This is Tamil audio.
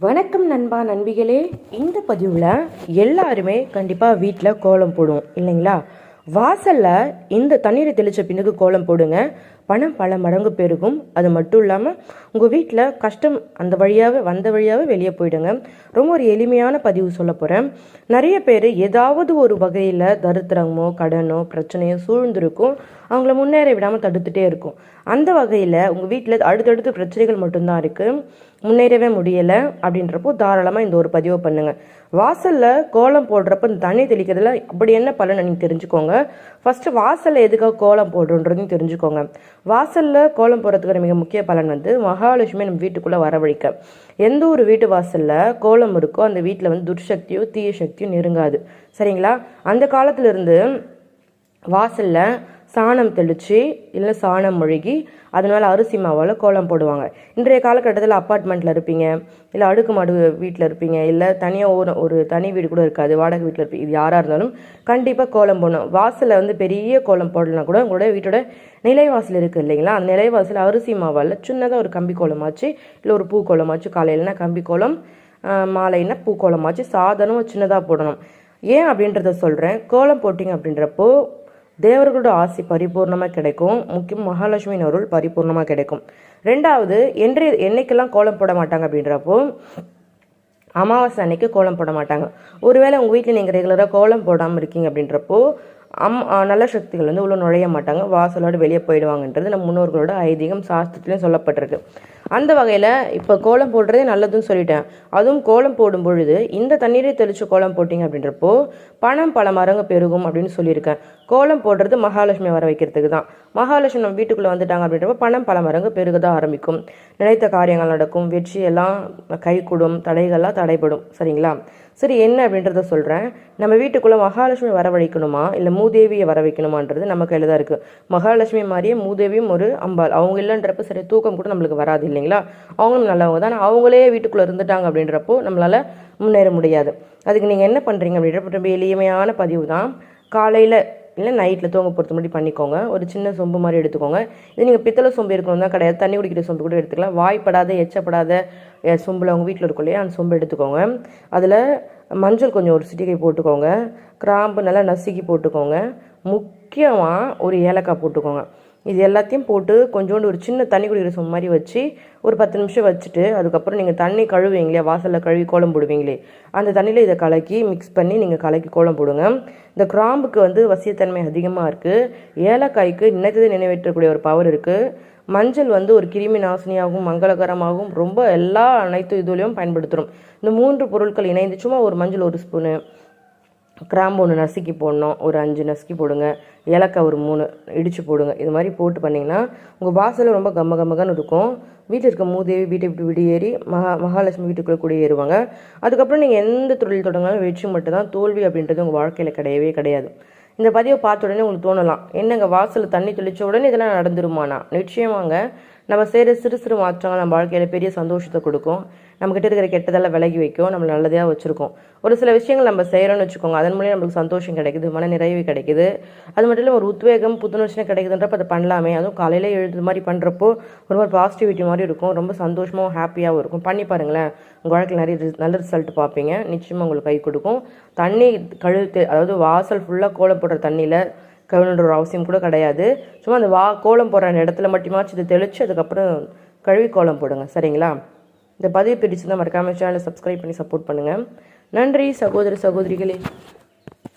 வணக்கம் நண்பா நண்பிகளே. இந்த பதிவில் எல்லாருமே கண்டிப்பாக வீட்டில் கோலம் போடுவோம் இல்லைங்களா? வாசலில் இந்த தண்ணீரை தெளித்த பின்னுக்கு கோலம் போடுங்க. பணம் பல மடங்கு பெருகும். அது மட்டும் இல்லாமல் உங்கள் வீட்டில் கஷ்டம் வந்த வழியாகவே வெளியே போயிடுங்க. ரொம்ப ஒரு எளிமையான பதிவு சொல்ல போகிறேன். நிறைய பேர் ஏதாவது ஒரு வகையில் தரித்திரமோ கடனோ பிரச்சனையோ சூழ்ந்திருக்கும். அவங்கள முன்னேற விடாமல் தடுத்துட்டே இருக்கும். அந்த வகையில் உங்கள் வீட்டில் அடுத்தடுத்து பிரச்சனைகள் மட்டும்தான் இருக்குது, முன்னேறவே முடியலை அப்படின்றப்போ தாராளமாக இந்த ஒரு பதிவை பண்ணுங்கள். வாசலில் கோலம் போடுறப்ப இந்த தண்ணி தெளிக்கிறதுல அப்படி என்ன பலன் நீங்கள் தெரிஞ்சுக்கோங்க. ஃபஸ்ட்டு வாசலில் எதுக்காக கோலம் போடுறோன்றதையும் தெரிஞ்சுக்கோங்க. வாசலில் கோலம் போடுறதுக்கு மிக முக்கிய பலன் மகாலட்சுமி நம்ம வீட்டுக்குள்ளே வரவழைக்க. எந்த ஒரு வீட்டு வாசலில் கோலம் இருக்கோ அந்த வீட்டில் துர்சக்தியோ தீய சக்தியோ நெருங்காது. சரிங்களா? அந்த காலத்திலிருந்து வாசலில் சாணம் தெளித்து இல்லை சாணம் மொழுகி அதனால் அரிசி மாவால் கோலம் போடுவாங்க. இன்றைய காலகட்டத்தில் அப்பார்ட்மெண்ட்டில் இருப்பீங்க, இல்லை அடுக்குமாடு வீட்டில் இருப்பீங்க, இல்லை தனியாக ஒரு தனி வீடு கூட இருக்காது, வாடகை வீட்டில் இருப்பீங்க. இது யாராக இருந்தாலும் கண்டிப்பாக கோலம் போடணும். வாசலில் பெரிய கோலம் போடலாம் கூட உங்களோட வீட்டோட நிலைவாசல் இருக்குது இல்லைங்களா? அந்த நிலைவாசல் அரிசி மாவால் சின்னதாக ஒரு கம்பி கோலமாச்சு, இல்லை ஒரு பூ கோலமாச்சு, காலையிலனா கம்பி கோலம், மாலைன்னா பூ கோலமாச்சு, சாதனம் சின்னதாக போடணும். ஏன் அப்படின்றத சொல்கிறேன். கோலம் போட்டிங்க அப்படின்றப்போ தேவர்களோட ஆசி பரிபூர்ணமாக கிடைக்கும். முக்கியம் மகாலட்சுமியின் அருள் பரிபூர்ணமாக கிடைக்கும். ரெண்டாவது, என்னைக்கெல்லாம் கோலம் போட மாட்டாங்க அப்படின்றப்போ அமாவாசை அன்னைக்கு கோலம் போட மாட்டாங்க. ஒருவேளை உங்கள் வீட்டில் நீங்கள் ரெகுலராக கோலம் போடாமல் இருக்கீங்க அப்படின்றப்போ நல்ல சக்திகள் உள்ள நுழைய மாட்டாங்க, வாசலோடு வெளியே போயிடுவாங்கன்றது நம்ம முன்னோர்களோட ஐதீகம் சாஸ்திரத்துலேயும் சொல்லப்பட்டிருக்கு. அந்த வகையில் இப்போ கோலம் போடுறதே நல்லதுன்னு சொல்லிட்டேன். அதுவும் கோலம் போடும் பொழுது இந்த தண்ணீரை தெளித்து கோலம் போட்டிங்க அப்படின்றப்போ பணம் பல மரங்க பெருகும் அப்படின்னு சொல்லியிருக்கேன். கோலம் போடுறது மகாலட்சுமி வர வைக்கிறதுக்கு தான். மகாலட்சுமி நம்ம வீட்டுக்குள்ளே வந்துட்டாங்க அப்படின்றப்போ பணம் பல மரங்க பெருகதான் ஆரம்பிக்கும். நினைத்த காரியங்கள் நடக்கும், வெற்றியெல்லாம் கைகூடும், தடைகள்லாம் தடைபடும். சரிங்களா? சரி, என்ன அப்படின்றத சொல்கிறேன். நம்ம வீட்டுக்குள்ளே மகாலட்சுமி வரவழைக்கணுமா இல்லை மூதேவியை வர வைக்கணுமான்றது நம்ம கையில் தான் இருக்குது. மகாலட்சுமி மாதிரியே மூதேவியும் ஒரு அம்பாள். அவங்க இல்லைன்றப்ப சரி தூக்கம் கூட நம்மளுக்கு வராது இல்லைங்களா? அவங்களும் நல்லவங்க தான். அவங்களே வீட்டுக்குள்ளே இருந்துட்டாங்க அப்படின்றப்போ நம்மளால் முன்னேற முடியாது. அதுக்கு நீங்கள் என்ன பண்ணுறீங்க அப்படின்றப்ப ரொம்ப எளிமையான பதிவு தான். காலையில் இல்லை நைட்டில் தூங்க பொறுத்த மாதிரி பண்ணிக்கோங்க. ஒரு சின்ன சொம்பு மாதிரி எடுத்துக்கோங்க. இது நீங்கள் பித்தளை சொம்பு இருக்கணும் தான் கிடையாது, தண்ணி குடிக்கிற சொம்பு கூட எடுத்துக்கலாம். வாய்ப்படாத எச்சப்படாத சொம்பில் அவங்க வீட்டில் இருக்கும் இல்லையா, அந்த சொம்பு எடுத்துக்கோங்க. அதில் மஞ்சள் கொஞ்சம் ஒரு சிட்டிகை போட்டுக்கோங்க. கிராம்பு நல்லா நசுக்கி போட்டுக்கோங்க. முக்கியமாக ஒரு ஏலக்காய் போட்டுக்கோங்க. இது எல்லாத்தையும் போட்டு கொஞ்சோண்டு ஒரு சின்ன தண்ணி குடிக்கிற சொம்பு மாதிரி வச்சு ஒரு 10 நிமிஷம் வச்சுட்டு அதுக்கப்புறம் நீங்கள் தண்ணி கழுவீங்களே, வாசலில் கழுவி கோலம் போடுவீங்களே, அந்த தண்ணியில் இதை கலக்கி மிக்ஸ் பண்ணி நீங்கள் கலக்கி கோலம் போடுங்க. இந்த கிராம்புக்கு வசியத்தன்மை அதிகமாக இருக்குது. ஏலக்காய்க்கு நினைத்ததை நினைவேற்றக்கூடிய ஒரு பவர் இருக்குது. மஞ்சள் ஒரு கிருமி நாசினியாகவும் மங்களகரமாகவும் ரொம்ப அனைத்து இதுலேயும் பயன்படுத்துகிறோம். இந்த 3 பொருட்கள் இணைந்து சும்மா ஒரு மஞ்சள் 1 ஸ்பூனு, கிராம்பு 1 நசுக்கி போடணும், ஒரு 5 நசுக்கி போடுங்க, ஏலக்காய் ஒரு 3 இடித்து போடுங்க. இது மாதிரி போட்டு பண்ணிங்கன்னா உங்கள் வாசலில் ரொம்ப கம்மகன்னு இருக்கும். வீட்டில் இருக்க மூதேவி வீட்டை விட்டு விடியேறி மகாலட்சுமி வீட்டுக்குள்ளே குடியேறுவாங்க. அதுக்கப்புறம் நீங்கள் எந்த தொழில் தொடங்கினாலும் வெற்றி மட்டும் தான், தோல்வி அப்படின்றது உங்கள் வாழ்க்கையில் கிடையவே கிடையாது. இந்த பதிவை பார்த்த உடனே உங்களுக்கு தோணலாம், என்னங்க வாசலில் தண்ணி தெளித்த உடனே இதெல்லாம் நடந்துருமானா? நிச்சயமாங்க. நம்ம செய்கிற சிறு மாற்றங்கள் நம்ம வாழ்க்கையில் பெரிய சந்தோஷத்தை கொடுக்கும். நம்மக்கிட்ட இருக்கிற கெட்டதெல்லாம் விலகி வைக்கும், நம்மளை நல்லதாக வச்சுருக்கோம். ஒரு சில விஷயங்கள் நம்ம செய்கிறோன்னு வச்சுக்கோங்க, அதன் மூலியம் நம்மளுக்கு சந்தோஷம் கிடைக்குது, மன நிறைவு கிடைக்குது. அது மட்டும் இல்லை ஒரு உத்வேகம் புத்துணர்ச்சியாக கிடைக்குதுன்றப்ப அதை பண்ணலாமே. அதுவும் காலையில் எழுது மாதிரி பண்ணுறப்போ ரொம்ப பாசிட்டிவிட்டி மாதிரி இருக்கும், ரொம்ப சந்தோஷமாகவும் ஹாப்பியாகவும் இருக்கும். பண்ணி பாருங்களேன், உங்கள் வாழ்க்கையில் நிறைய நல்ல ரிசல்ட் பார்ப்பீங்க. நிச்சயமாக உங்களுக்கு கை கொடுக்கும். தண்ணி கழுத்து, அதாவது வாசல் ஃபுல்லாக கோலம் போடுற தண்ணியில் கழுவுன்ற ஒரு அவசியம் கூட கிடையாது. சும்மா அந்த கோலம் போடுற இடத்துல மட்டுமாச்சு இதை தெளித்து அதுக்கப்புறம் கழுவி கோலம் போடுங்க. சரிங்களா? இந்த பதிவு பிடிச்சிருந்தால் மறக்காமல் சேனலை சப்ஸ்கிரைப் பண்ணி சப்போர்ட் பண்ணுங்கள். நன்றி சகோதர சகோதரிகளே.